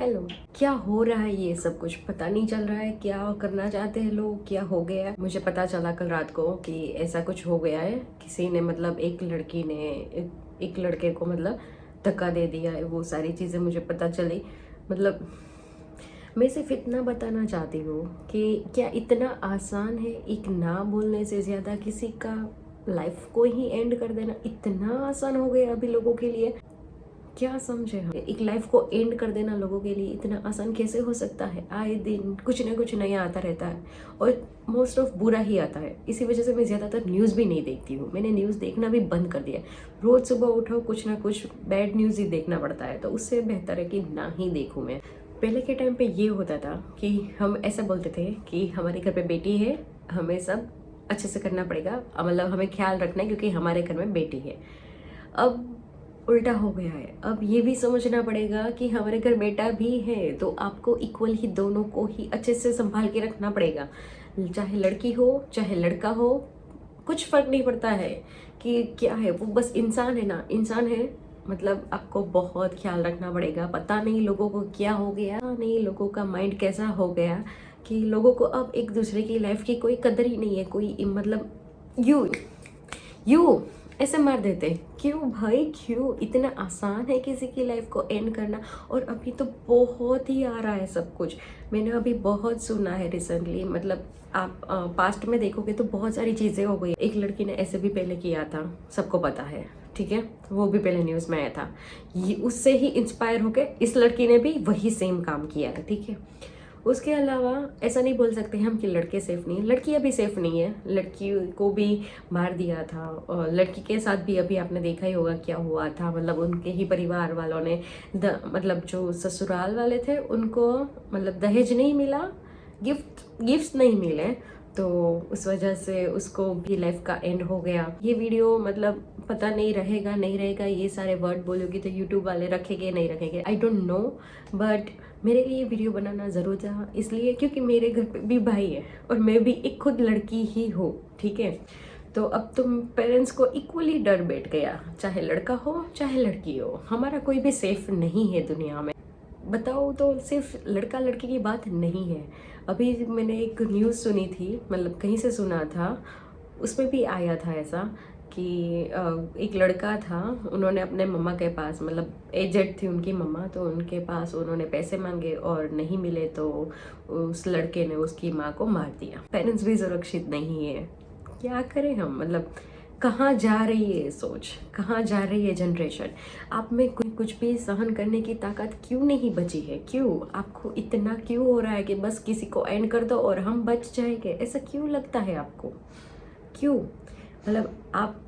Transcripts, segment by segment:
Hello. क्या हो रहा है? ये सब कुछ पता नहीं चल रहा है। क्या करना चाहते हैं लोग? क्या हो गया है? मुझे पता चला कल रात को कि ऐसा कुछ हो गया है। किसी ने मतलब एक लड़की ने एक लड़के को मतलब धक्का दे दिया है। वो सारी चीज़ें मुझे पता चली। मतलब मैं सिर्फ इतना बताना चाहती हूँ कि क्या इतना आसान है एक ना बोलने से ज़्यादा किसी का लाइफ को ही एंड कर देना? इतना आसान हो गया अभी लोगों के लिए। क्या समझे हम? एक लाइफ को एंड कर देना लोगों के लिए इतना आसान कैसे हो सकता है? आए दिन कुछ ना कुछ नया आता रहता है और मोस्ट ऑफ बुरा ही आता है। इसी वजह से मैं ज़्यादातर न्यूज़ भी नहीं देखती हूँ। मैंने न्यूज़ देखना भी बंद कर दिया है। रोज़ सुबह उठो कुछ ना कुछ बैड न्यूज़ ही देखना पड़ता है, तो उससे बेहतर है कि ना ही देखूँ मैं। पहले के टाइम पे ये होता था कि हम ऐसा बोलते थे कि हमारे घर पे बेटी है, हमें सब अच्छे से करना पड़ेगा, मतलब हमें ख्याल रखना है क्योंकि हमारे घर में बेटी है। अब उल्टा हो गया है। अब ये भी समझना पड़ेगा कि हमारे घर बेटा भी है, तो आपको इक्वल ही दोनों को ही अच्छे से संभाल के रखना पड़ेगा। चाहे लड़की हो चाहे लड़का हो, कुछ फर्क नहीं पड़ता है कि क्या है, वो बस इंसान है ना, इंसान है। मतलब आपको बहुत ख्याल रखना पड़ेगा। पता नहीं लोगों को क्या हो गया, पता नहीं लोगों का माइंड कैसा हो गया कि लोगों को अब एक दूसरे की लाइफ की कोई कदर ही नहीं है। कोई मतलब यू यू ऐसे मार देते। क्यों भाई, क्यों? इतना आसान है किसी की लाइफ को एंड करना। और अभी तो बहुत ही आ रहा है सब कुछ। मैंने अभी बहुत सुना है रिसेंटली। मतलब आप पास्ट में देखोगे तो बहुत सारी चीज़ें हो गई। एक लड़की ने ऐसे भी पहले किया था, सबको पता है, ठीक है, वो भी पहले न्यूज़ में आया था। ये उससे ही इंस्पायर होके इस लड़की ने भी वही सेम काम किया है, ठीक है। उसके अलावा ऐसा नहीं बोल सकते हम कि लड़के सेफ नहीं है, लड़कियां भी सेफ नहीं है। लड़की को भी मार दिया था और लड़की के साथ भी अभी आपने देखा ही होगा क्या हुआ था। मतलब उनके ही परिवार वालों ने मतलब जो ससुराल वाले थे उनको मतलब दहेज नहीं मिला, गिफ्ट्स नहीं मिले, तो उस वजह से उसको भी लाइफ का एंड हो गया। ये वीडियो मतलब पता नहीं रहेगा नहीं रहेगा, ये सारे वर्ड बोलोगी तो यूट्यूब वाले रखेंगे नहीं रखेंगे, आई डोंट नो। बट मेरे लिए वीडियो बनाना ज़रूर था, इसलिए क्योंकि मेरे घर पे भी भाई है और मैं भी एक खुद लड़की ही हूँ, ठीक है। तो अब तुम पेरेंट्स को इक्वली डर बैठ गया, चाहे लड़का हो चाहे लड़की हो, हमारा कोई भी सेफ नहीं है दुनिया में। बताओ तो सिर्फ लड़का लड़की की बात नहीं है। अभी मैंने एक न्यूज़ सुनी थी, मतलब कहीं से सुना था, उसमें भी आया था ऐसा कि एक लड़का था, उन्होंने अपने मम्मा के पास, मतलब एजेड थी उनकी मम्मा, तो उनके पास उन्होंने पैसे मांगे और नहीं मिले तो उस लड़के ने उसकी माँ को मार दिया। पेरेंट्स भी सुरक्षित नहीं है। क्या करें हम? मतलब कहाँ जा रही है सोच, कहाँ जा रही है जनरेशन? आप में कुछ भी सहन करने की ताकत क्यों नहीं बची है? क्यों आपको इतना क्यों हो रहा है कि बस किसी को एंड कर दो और हम बच जाएंगे? ऐसा क्यों लगता है आपको? क्यों? मतलब आप,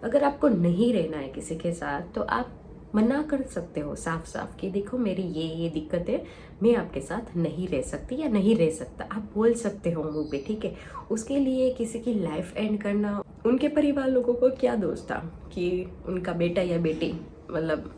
अगर आपको नहीं रहना है किसी के साथ तो आप मना कर सकते हो साफ साफ कि देखो मेरी ये दिक्कत है, मैं आपके साथ नहीं रह सकती या नहीं रह सकता, आप बोल सकते हो मुंह पे, ठीक है। उसके लिए किसी की लाइफ एंड करना, उनके परिवार लोगों को क्या दोष था कि उनका बेटा या बेटी मतलब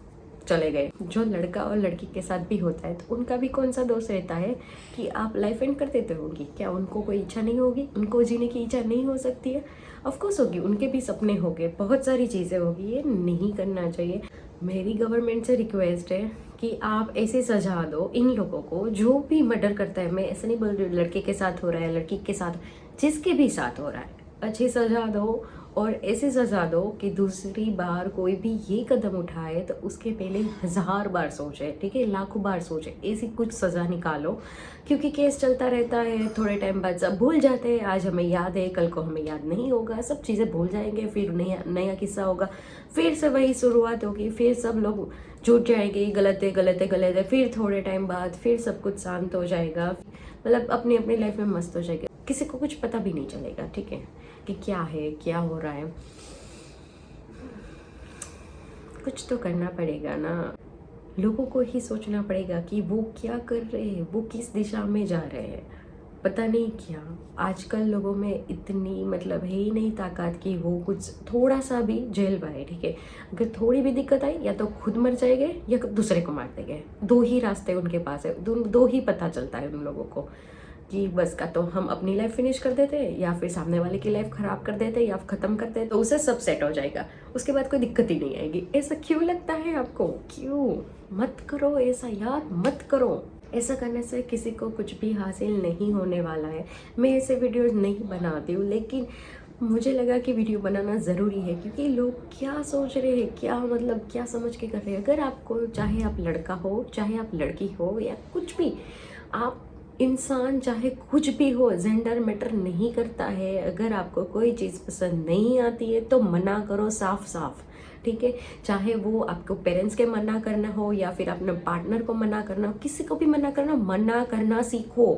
चले गए। जो लड़का और लड़की के साथ भी होता है तो उनका भी कौन सा दोष रहता है कि आप लाइफ एंड कर देते होगी? क्या उनको कोई इच्छा नहीं होगी? उनको जीने की इच्छा नहीं हो सकती है? ऑफकोर्स होगी, उनके भी सपने होंगे, बहुत सारी चीज़ें होगी। ये नहीं करना चाहिए। मेरी गवर्नमेंट से रिक्वेस्ट है कि आप ऐसे सजा दो इन लोगों को जो भी मर्डर करता है। मैं ऐसा नहीं बोल रही लड़के के साथ हो रहा है, लड़की के साथ, जिसके भी साथ हो रहा है, अच्छी सजा दो। और ऐसे सजा दो कि दूसरी बार कोई भी ये कदम उठाए तो उसके पहले 1000 बार सोचे, ठीक है, लाखों बार सोचे। ऐसी कुछ सज़ा निकालो, क्योंकि केस चलता रहता है, थोड़े टाइम बाद सब भूल जाते हैं। आज हमें याद है, कल को हमें याद नहीं होगा, सब चीज़ें भूल जाएंगे, फिर नया नया किस्सा होगा, फिर से वही शुरुआत होगी, फिर सब लोग जुट जाएंगे, गलत है गलत है गलत है, फिर थोड़े टाइम बाद फिर सब कुछ शांत हो जाएगा। मतलब अपनी अपनी लाइफ में मस्त हो जाएगा, किसी को कुछ पता भी नहीं चलेगा, ठीक है, कि क्या है क्या हो रहा है। कुछ तो करना पड़ेगा ना, लोगों को ही सोचना पड़ेगा कि वो क्या कर रहे हैं, वो किस दिशा में जा रहे हैं। पता नहीं क्या आजकल लोगों में इतनी मतलब है ही नहीं ताकत कि वो कुछ थोड़ा सा भी झेल पाए, ठीक है। अगर थोड़ी भी दिक्कत आई या तो खुद मर जाएंगे या दूसरे को मार देंगे। दो ही रास्ते उनके पास है, दो ही पता चलता है उन लोगों को। कि बस का तो हम अपनी लाइफ फिनिश कर देते या फिर सामने वाले की लाइफ खराब कर देते या ख़त्म कर देते तो उससे सब सेट हो जाएगा, उसके बाद कोई दिक्कत ही नहीं आएगी। ऐसा क्यों लगता है आपको? क्यों? मत करो ऐसा यार, मत करो। ऐसा करने से किसी को कुछ भी हासिल नहीं होने वाला है। मैं ऐसे वीडियोस नहीं बनाती हूँ, लेकिन मुझे लगा कि वीडियो बनाना ज़रूरी है, क्योंकि लोग क्या सोच रहे हैं, क्या मतलब क्या समझ के कर रहे हैं। अगर आपको, चाहे आप लड़का हो, चाहे आप लड़की हो, या कुछ भी आप इंसान, चाहे कुछ भी हो, जेंडर मैटर नहीं करता है। अगर आपको कोई चीज़ पसंद नहीं आती है तो मना करो साफ साफ, ठीक है। चाहे वो आपको पेरेंट्स के मना करना हो या फिर अपने पार्टनर को मना करना हो, किसी को भी मना करना सीखो,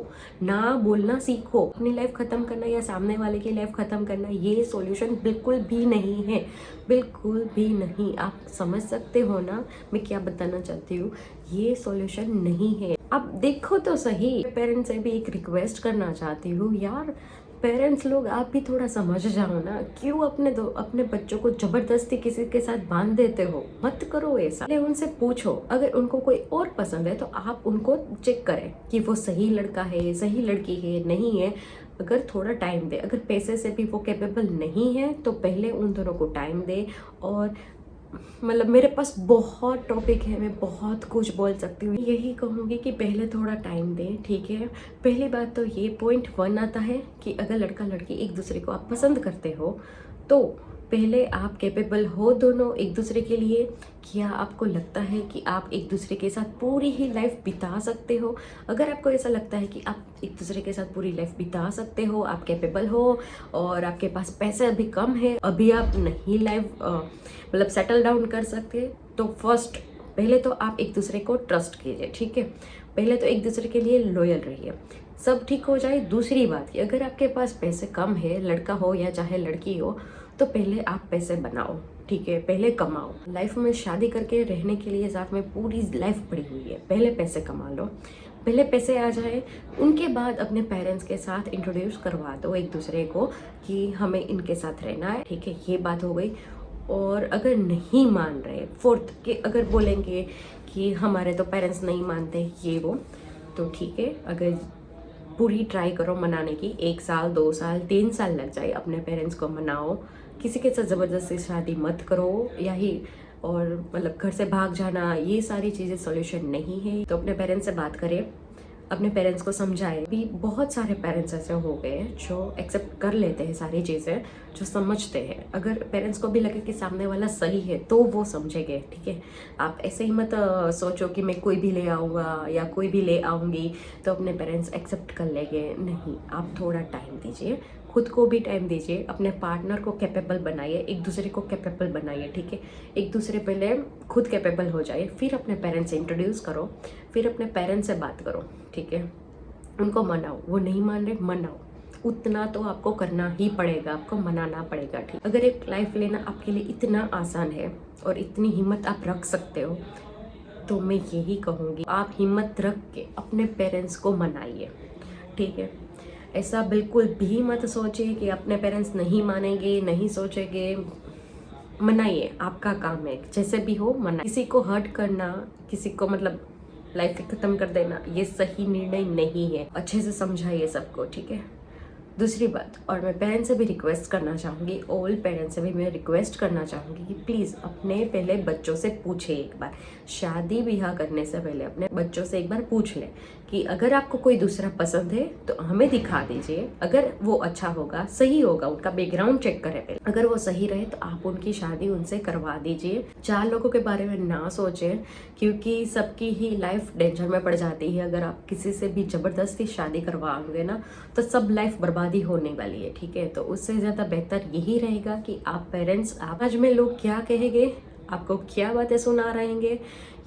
ना बोलना सीखो। अपनी लाइफ ख़त्म करना या सामने वाले की लाइफ ख़त्म करना ये सॉल्यूशन बिल्कुल भी नहीं है, बिल्कुल भी नहीं। आप समझ सकते हो ना मैं क्या बताना चाहती हूँ? ये सॉल्यूशन नहीं है। अब देखो तो सही, पेरेंट्स से भी एक रिक्वेस्ट करना चाहती हूँ यार, पेरेंट्स लोग आप भी थोड़ा समझ जाओ ना। क्यों अपने बच्चों को जबरदस्ती किसी के साथ बांध देते हो? मत करो ऐसा। उनसे पूछो, अगर उनको कोई और पसंद है तो आप उनको चेक करें कि वो सही लड़का है, सही लड़की है, नहीं है। अगर थोड़ा टाइम दे, अगर पैसे से भी वो कैपेबल नहीं है तो पहले उन दोनों को टाइम दे। और मतलब मेरे पास बहुत टॉपिक है, मैं बहुत कुछ बोल सकती हूँ। यही कहूँगी कि पहले थोड़ा टाइम दें, ठीक है। पहली बात तो ये पॉइंट 1 आता है कि अगर लड़का लड़की एक दूसरे को आप पसंद करते हो तो पहले आप कैपेबल हो दोनों एक दूसरे के लिए। क्या आपको लगता है कि आप एक दूसरे के साथ पूरी ही लाइफ बिता सकते हो? अगर आपको ऐसा लगता है कि आप एक दूसरे के साथ पूरी लाइफ बिता सकते हो, आप कैपेबल हो और आपके पास पैसे अभी कम है, अभी आप नहीं लाइफ मतलब सेटल डाउन कर सकते, तो पहले तो आप एक दूसरे को ट्रस्ट कीजिए, ठीक है। पहले तो एक दूसरे के लिए लॉयल रहिए, सब ठीक हो जाए। दूसरी बात कि अगर आपके पास पैसे कम है, लड़का हो या चाहे लड़की हो, तो पहले आप पैसे बनाओ, ठीक है। पहले कमाओ। लाइफ में शादी करके रहने के लिए साथ में पूरी लाइफ पड़ी हुई है, पहले पैसे कमा लो, पहले पैसे आ जाए। उनके बाद अपने पेरेंट्स के साथ इंट्रोड्यूस करवा दो एक दूसरे को कि हमें इनके साथ रहना है, ठीक है। ये बात हो गई। और अगर नहीं मान रहे, फोर्थ कि अगर बोलेंगे कि हमारे तो पेरेंट्स नहीं मानते ये वो, तो ठीक है। अगर पूरी ट्राई करो मनाने की, 1 साल 2 साल 3 साल लग जाए, अपने पेरेंट्स को मनाओ। किसी के साथ ज़बरदस्ती शादी मत करो, यही। और मतलब घर से भाग जाना, ये सारी चीज़ें सॉल्यूशन नहीं है। तो अपने पेरेंट्स से बात करें, अपने पेरेंट्स को समझाए। भी बहुत सारे पेरेंट्स ऐसे हो गए हैं जो एक्सेप्ट कर लेते हैं सारी चीज़ें, जो समझते हैं। अगर पेरेंट्स को भी लगे कि सामने वाला सही है तो वो समझेंगे, ठीक है। आप ऐसे ही मत सोचो कि मैं कोई भी ले आऊँगा या कोई भी ले आऊँगी तो अपने पेरेंट्स एक्सेप्ट कर लेंगे। नहीं, आप थोड़ा टाइम दीजिए, खुद को भी टाइम दीजिए, अपने पार्टनर को कैपेबल बनाइए, एक दूसरे को कैपेबल बनाइए, ठीक है। एक दूसरे पहले खुद कैपेबल हो जाए, फिर अपने पेरेंट्स से इंट्रोड्यूस करो, फिर अपने पेरेंट्स से बात करो, ठीक है। उनको मनाओ, वो नहीं मान रहे, मनाओ। उतना तो आपको करना ही पड़ेगा, आपको मनाना पड़ेगा, ठीक। अगर एक लाइफ लेना आपके लिए इतना आसान है और इतनी हिम्मत आप रख सकते हो, तो मैं यही कहूँगी आप हिम्मत रख के अपने पेरेंट्स को मनाइए, ठीक है। ऐसा बिल्कुल भी मत सोचिए कि अपने पेरेंट्स नहीं मानेंगे, नहीं सोचेंगे। मनाइए, आपका काम है, जैसे भी हो मनाइए। किसी को हर्ट करना, किसी को मतलब लाइफ ख़त्म कर देना, ये सही निर्णय नहीं है। अच्छे से समझाइए सबको, ठीक है। दूसरी बात, और मैं पेरेंट्स से भी रिक्वेस्ट करना चाहूँगी, ऑल पेरेंट्स से भी मैं रिक्वेस्ट करना चाहूँगी कि प्लीज़ अपने पहले बच्चों से पूछे, एक बार शादी ब्याह करने से पहले अपने बच्चों से एक बार पूछ लें कि अगर आपको कोई दूसरा पसंद है तो हमें दिखा दीजिए। अगर वो अच्छा होगा, सही होगा, उनका बैकग्राउंड चेक करें पहले, अगर वो सही रहे तो आप उनकी शादी उनसे करवा दीजिए। 4 लोगों के बारे में ना सोचें, क्योंकि सबकी ही लाइफ डेंजर में पड़ जाती है। अगर आप किसी से भी ज़बरदस्ती शादी करवाओगे ना तो सब लाइफ बर्बादी होने वाली है, ठीक है। तो उससे ज़्यादा बेहतर यही रहेगा कि आप पेरेंट्स, आज में लोग क्या कहेंगे, आपको क्या बातें सुना रहेंगे,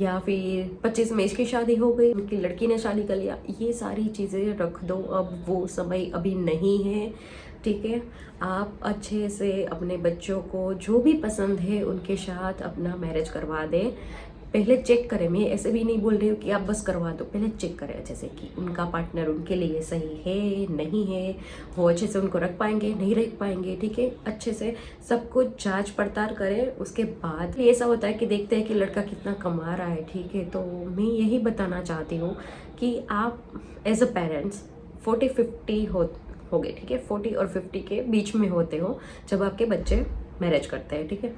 या फिर 25 में इसकी शादी हो गई, उनकी लड़की ने शादी कर लिया, ये सारी चीज़ें रख दो। अब वो समय अभी नहीं है, ठीक है। आप अच्छे से अपने बच्चों को जो भी पसंद है उनके साथ अपना मैरिज करवा दें। पहले चेक करें, मैं ऐसे भी नहीं बोल रही हूँ कि आप बस करवा दो, पहले चेक करें अच्छे से कि उनका पार्टनर उनके लिए सही है नहीं है, वो अच्छे से उनको रख पाएंगे नहीं रख पाएंगे, ठीक है। अच्छे से सब कुछ जांच पड़ताल करें। उसके बाद ऐसा होता है कि देखते हैं कि लड़का कितना कमा रहा है, ठीक है। तो मैं यही बताना चाहती हूँ कि आप एज अ पेरेंट्स 40-50 हो गए, ठीक है, 40 और 50 के बीच में होते हो जब आपके बच्चे मैरिज करते हैं, ठीक है।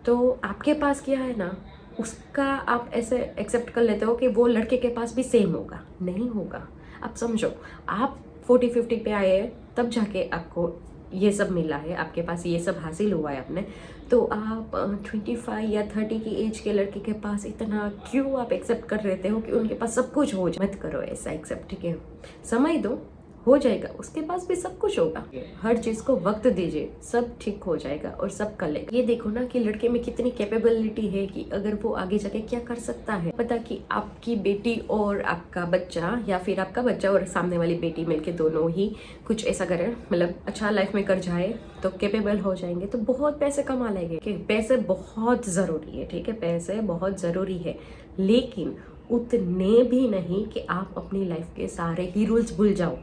तो आपके पास क्या है ना, उसका आप ऐसे एक्सेप्ट कर लेते हो कि वो लड़के के पास भी सेम होगा। नहीं होगा। आप समझो, आप 40-50 पे आए हैं तब जाके आपको ये सब मिला है, आपके पास ये सब हासिल हुआ है आपने। तो आप 25 या 30 की एज के लड़के के पास इतना क्यों आप एक्सेप्ट कर लेते हो कि उनके पास सब कुछ हो जाए। मत करो ऐसा एक्सेप्ट, ठीक है। समय दो, हो जाएगा, उसके पास भी सब कुछ होगा। हर चीज को वक्त दीजिए, सब ठीक हो जाएगा और सब कर लेगा। ये देखो ना कि लड़के में कितनी कैपेबिलिटी है कि अगर वो आगे जाके क्या कर सकता है। पता कि आपकी बेटी और आपका बच्चा, या फिर आपका बच्चा और सामने वाली बेटी मिलके दोनों ही कुछ ऐसा करें, मतलब अच्छा लाइफ में कर जाए तो कैपेबल हो जाएंगे, तो बहुत पैसे कमा लेंगे। पैसे बहुत जरूरी है, ठीक है, पैसे बहुत जरूरी है, लेकिन उतने भी नहीं कि आप अपनी लाइफ के सारे ही रूल्स भूल जाओ,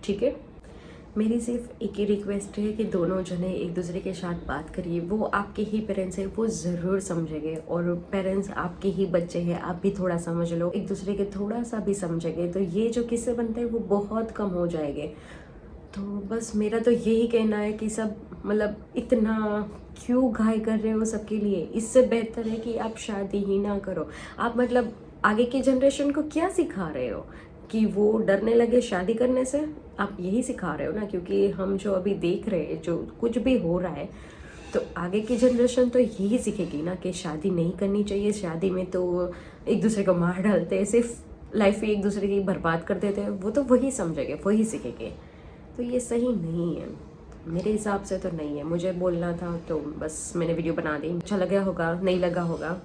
ठीक है। मेरी सिर्फ एक ही रिक्वेस्ट है कि दोनों जने एक दूसरे के साथ बात करिए। वो आपके ही पेरेंट्स हैं, वो ज़रूर समझेंगे, और पेरेंट्स आपके ही बच्चे हैं, आप भी थोड़ा समझ लो, एक दूसरे के थोड़ा सा भी समझेंगे तो ये जो किस्से बनते हैं वो बहुत कम हो जाएंगे। तो बस मेरा तो यही कहना है कि सब मतलब इतना क्यों घाय कर रहे हो सबके लिए। इससे बेहतर है कि आप शादी ही ना करो। आप मतलब आगे की जनरेशन को क्या सिखा रहे हो कि वो डरने लगे शादी करने से? आप यही सिखा रहे हो ना, क्योंकि हम जो अभी देख रहे हैं, जो कुछ भी हो रहा है, तो आगे की जनरेशन तो यही सीखेगी ना कि शादी नहीं करनी चाहिए, शादी में तो एक दूसरे को मार डालते हैं, सिर्फ लाइफ ही एक दूसरे की बर्बाद कर देते हैं। वो तो वही समझेंगे, वही सीखेंगे। तो ये सही नहीं है, मेरे हिसाब से तो नहीं है। मुझे बोलना था तो बस मैंने वीडियो बना दी। अच्छा लगा होगा, नहीं लगा होगा,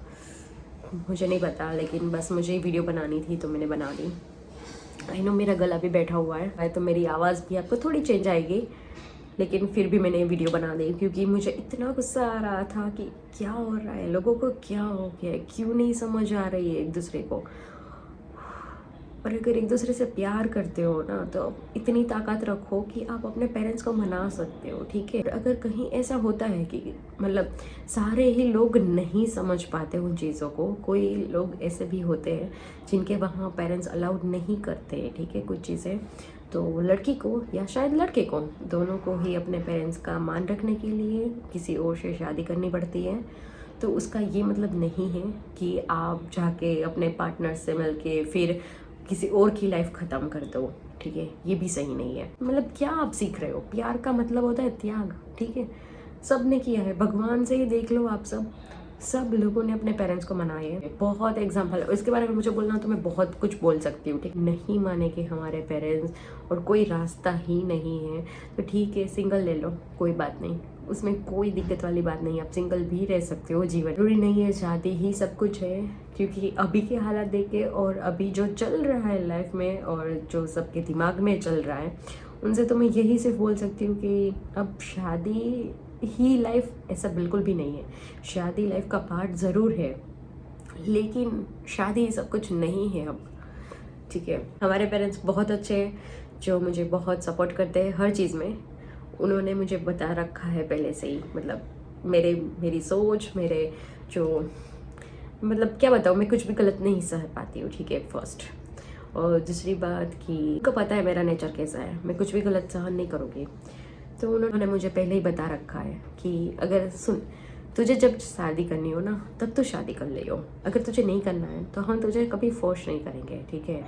मुझे नहीं पता, लेकिन बस मुझे वीडियो बनानी थी तो मैंने बना दी। आई नो मेरा गला भी बैठा हुआ है तो मेरी आवाज़ भी आपको थोड़ी चेंज आएगी, लेकिन फिर भी मैंने वीडियो बना दी क्योंकि मुझे इतना गुस्सा आ रहा था कि क्या हो रहा है, लोगों को क्या हो गया है, क्यों नहीं समझ आ रही है एक दूसरे को। और अगर एक दूसरे से प्यार करते हो ना, तो इतनी ताकत रखो कि आप अपने पेरेंट्स को मना सकते हो, ठीक है। अगर कहीं ऐसा होता है कि मतलब सारे ही लोग नहीं समझ पाते उन चीज़ों को, कोई लोग ऐसे भी होते हैं जिनके वहाँ पेरेंट्स अलाउड नहीं करते हैं, ठीक है, कुछ चीज़ें, तो लड़की को या शायद लड़के को, दोनों को ही अपने पेरेंट्स का मान रखने के लिए किसी और से शादी करनी पड़ती है। तो उसका ये मतलब नहीं है कि आप जाके अपने पार्टनर से मिल के फिर किसी और की लाइफ ख़त्म कर दो, ठीक है। ये भी सही नहीं है। मतलब क्या आप सीख रहे हो? प्यार का मतलब होता है त्याग, ठीक है। सब ने किया है, भगवान से ही देख लो आप, सब लोगों ने अपने पेरेंट्स को मनाया है। बहुत एग्जाम्पल, इसके बारे में मुझे बोलना तो मैं बहुत कुछ बोल सकती हूँ, ठीक। नहीं माने कि हमारे पेरेंट्स और कोई रास्ता ही नहीं है तो ठीक है, सिंगल ले लो, कोई बात नहीं, उसमें कोई दिक्कत वाली बात नहीं। आप सिंगल भी रह सकते हो, जीवन जरूरी नहीं है शादी ही सब कुछ है। क्योंकि अभी के हालात देख के और अभी जो चल रहा है लाइफ में और जो सबके दिमाग में चल रहा है, उनसे तो मैं यही सिर्फ बोल सकती हूँ कि अब शादी ही लाइफ ऐसा बिल्कुल भी नहीं है। शादी लाइफ का पार्ट ज़रूर है, लेकिन शादी सब कुछ नहीं है अब, ठीक है। हमारे पेरेंट्स बहुत अच्छे हैं, जो मुझे बहुत सपोर्ट करते हैं हर चीज़ में। उन्होंने मुझे बता रखा है पहले से ही, मतलब मेरी सोच, मेरे जो मतलब क्या बताऊँ, मैं कुछ भी गलत नहीं सह पाती हूँ, ठीक है, फर्स्ट। और दूसरी बात कि उनको पता है मेरा नेचर कैसा है, मैं कुछ भी गलत सहन नहीं करूँगी। तो उन्होंने मुझे पहले ही बता रखा है कि अगर सुन, तुझे जब शादी करनी हो ना तब तो शादी कर ले हो, अगर तुझे नहीं करना है तो हम तुझे कभी फोर्स नहीं करेंगे, ठीक है।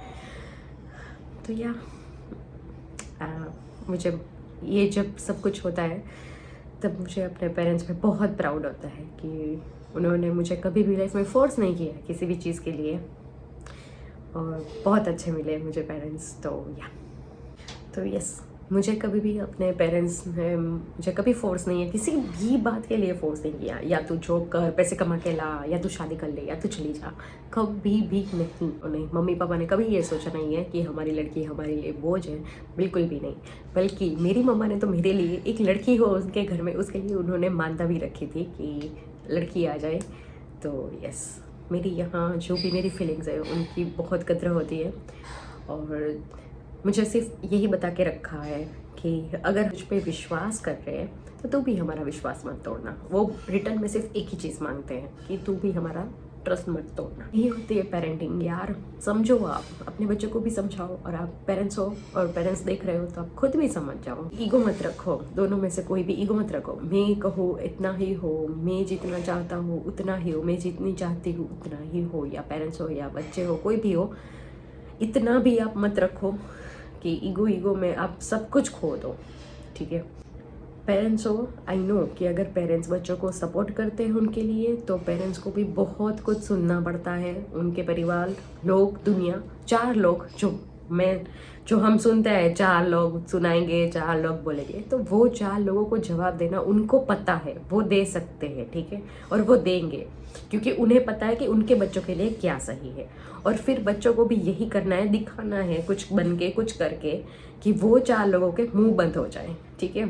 तो या मुझे ये जब सब कुछ होता है तब मुझे अपने पेरेंट्स पे बहुत प्राउड होता है कि उन्होंने मुझे कभी भी लाइफ में फोर्स नहीं किया किसी भी चीज़ के लिए, और बहुत अच्छे मिले मुझे पेरेंट्स। तो या तो यस, मुझे कभी भी अपने पेरेंट्स ने मुझे कभी फोर्स नहीं है, किसी भी बात के लिए फोर्स नहीं किया, या तू जॉब कर, पैसे कमा के ला, या तू शादी कर ले, या तू चली जा, कभी भी नहीं। मम्मी पापा ने कभी ये सोचा नहीं है कि हमारी लड़की हमारे लिए बोझ है, बिल्कुल भी नहीं। बल्कि मेरी मम्मा ने तो मेरे लिए एक लड़की हो उनके घर में, उसके लिए उन्होंने मान्यता भी रखी थी कि लड़की आ जाए। तो यस, मेरी यहाँ जो भी मेरी फीलिंग्स है उनकी बहुत कदर होती है, और मुझे सिर्फ यही बता के रखा है कि अगर मुझ पे विश्वास कर रहे हैं तो तू भी हमारा विश्वास मत तोड़ना। वो रिटर्न में सिर्फ एक ही चीज़ मांगते हैं कि तू भी हमारा ट्रस्ट मत तोड़ना। ये होती है पेरेंटिंग यार। समझो, आप अपने बच्चों को भी समझाओ, और आप पेरेंट्स हो और पेरेंट्स देख रहे हो तो आप खुद भी समझ जाओ। ईगो मत रखो, दोनों में से कोई भी ईगो मत रखो। मैं कहूँ इतना ही हो, मैं जितना चाहता हूँ उतना ही हो, मैं जितनी चाहती हूँ उतना ही हो, या पेरेंट्स हो या बच्चे हो, कोई भी हो, इतना भी आप मत रखो कि ईगो में आप सब कुछ खो दो, ठीक है। पेरेंट्स हो, आई नो कि अगर पेरेंट्स बच्चों को सपोर्ट करते हैं उनके लिए, तो पेरेंट्स को भी बहुत कुछ सुनना पड़ता है। उनके परिवार, लोग, दुनिया, 4 लोग जो हम सुनते हैं, 4 लोग सुनाएंगे, 4 लोग बोलेंगे, तो वो 4 लोगों को जवाब देना उनको पता है, वो दे सकते हैं, ठीक है, और वो देंगे क्योंकि उन्हें पता है कि उनके बच्चों के लिए क्या सही है। और फिर बच्चों को भी यही करना है, दिखाना है कुछ बन के, कुछ करके, कि वो 4 लोगों के मुंह बंद हो जाए, ठीक है।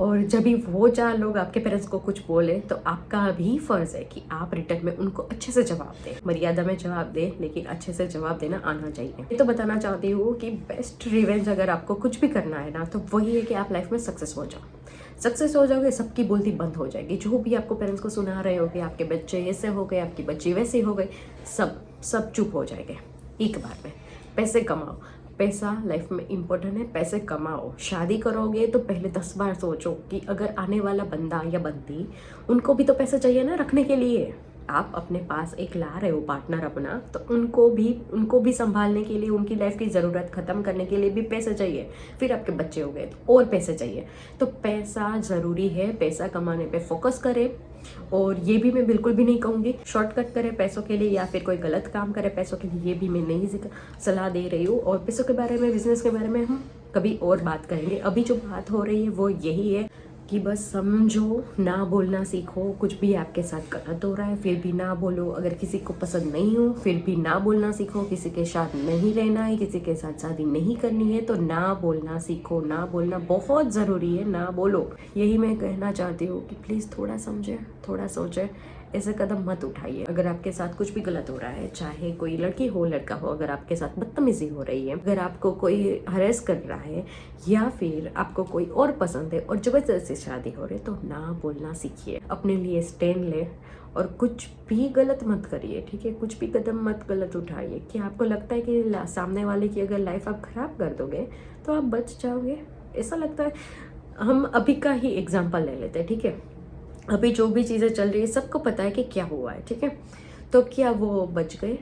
और जब भी वो 4 लोग आपके पेरेंट्स को कुछ बोले, तो आपका भी फर्ज है कि आप रिटर्न में उनको अच्छे से जवाब दें, मर्यादा में जवाब दें, लेकिन अच्छे से जवाब देना आना चाहिए। मैं तो बताना चाहती हूँ कि बेस्ट रिवेंज अगर आपको कुछ भी करना है ना, तो वही है कि आप लाइफ में सक्सेस हो जाओ। सक्सेस हो जाओगे, सबकी बोलती बंद हो जाएगी। जो भी आपको पेरेंट्स को सुना रहे हो कि आपके बच्चे ऐसे हो गए, आपकी बच्ची वैसी हो गई, सब चुप हो जाएंगे एक बार में। पैसे कमाओ, पैसा लाइफ में इम्पोर्टेंट है, पैसे कमाओ। शादी करोगे तो पहले 10 बार सोचो कि अगर आने वाला बंदा या बंदी, उनको भी तो पैसा चाहिए ना रखने के लिए। आप अपने पास एक ला रहे हो पार्टनर अपना, तो उनको भी संभालने के लिए, उनकी लाइफ की ज़रूरत ख़त्म करने के लिए भी पैसे चाहिए। फिर आपके बच्चे हो गए तो और पैसे चाहिए। तो पैसा ज़रूरी है, पैसा कमाने पे फोकस करें। और ये भी मैं बिल्कुल भी नहीं कहूँगी शॉर्टकट करें पैसों के लिए, या फिर कोई गलत काम करे पैसों के लिए, ये भी मैं नहीं सलाह दे रही हूँ। और पैसों के बारे में, बिजनेस के बारे में हम कभी और बात करेंगे। अभी जो बात हो रही है वो यही है कि बस समझो, ना बोलना सीखो। कुछ भी आपके साथ गलत हो रहा है फिर भी ना बोलो। अगर किसी को पसंद नहीं हो फिर भी ना बोलना सीखो। किसी के साथ नहीं रहना है, किसी के साथ शादी नहीं करनी है, तो ना बोलना सीखो। ना बोलना बहुत ज़रूरी है, ना बोलो। यही मैं कहना चाहती हूँ कि प्लीज़ थोड़ा समझें, थोड़ा सोचें, ऐसे कदम मत उठाइए। अगर आपके साथ कुछ भी गलत हो रहा है, चाहे कोई लड़की हो लड़का हो, अगर आपके साथ बदतमीजी हो रही है, अगर आपको कोई हरेस कर रहा है, या फिर आपको कोई और पसंद है और जबरदस्ती शादी हो रही है, तो ना बोलना सीखिए। अपने लिए स्टैंड ले और कुछ भी गलत मत करिए, ठीक है। कुछ भी कदम मत गलत उठाइए कि आपको लगता है कि सामने वाले की अगर लाइफ आप खराब कर दोगे तो आप बच जाओगे, ऐसा लगता है। हम अभी का ही एग्जाम्पल ले लेते हैं, ठीक है। अभी जो भी चीज़ें चल रही है सबको पता है कि क्या हुआ है, ठीक है। तो क्या वो बच गए?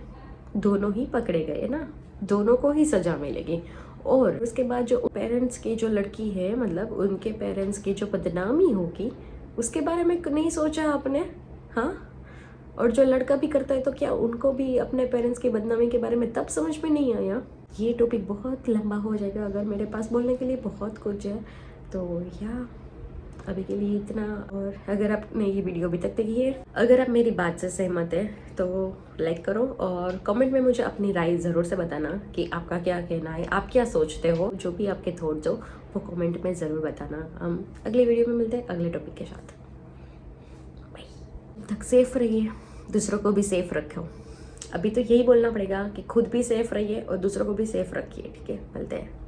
दोनों ही पकड़े गए ना, दोनों को ही सजा मिलेगी। और उसके बाद जो पेरेंट्स की जो लड़की है, मतलब उनके पेरेंट्स की जो बदनामी होगी, उसके बारे में नहीं सोचा आपने? हाँ, और जो लड़का भी करता है तो क्या उनको भी अपने पेरेंट्स की बदनामी के बारे में तब समझ में नहीं आया? ये टॉपिक बहुत लंबा हो जाएगा, अगर मेरे पास बोलने के लिए बहुत कुछ है। तो या अभी के लिए इतना। और अगर आपने ये वीडियो अभी तक देखी है, अगर आप मेरी बात से सहमत है तो लाइक करो, और कमेंट में मुझे अपनी राय ज़रूर से बताना कि आपका क्या कहना है, आप क्या सोचते हो। जो भी आपके थॉट्स हो वो कमेंट में ज़रूर बताना। हम अगले वीडियो में मिलते हैं अगले टॉपिक के साथ। बाय। तक सेफ रहिए, दूसरों को भी सेफ रखो। अभी तो यही बोलना पड़ेगा कि खुद भी सेफ रहिए और दूसरों को भी सेफ रखिए, ठीक है। मिलते हैं।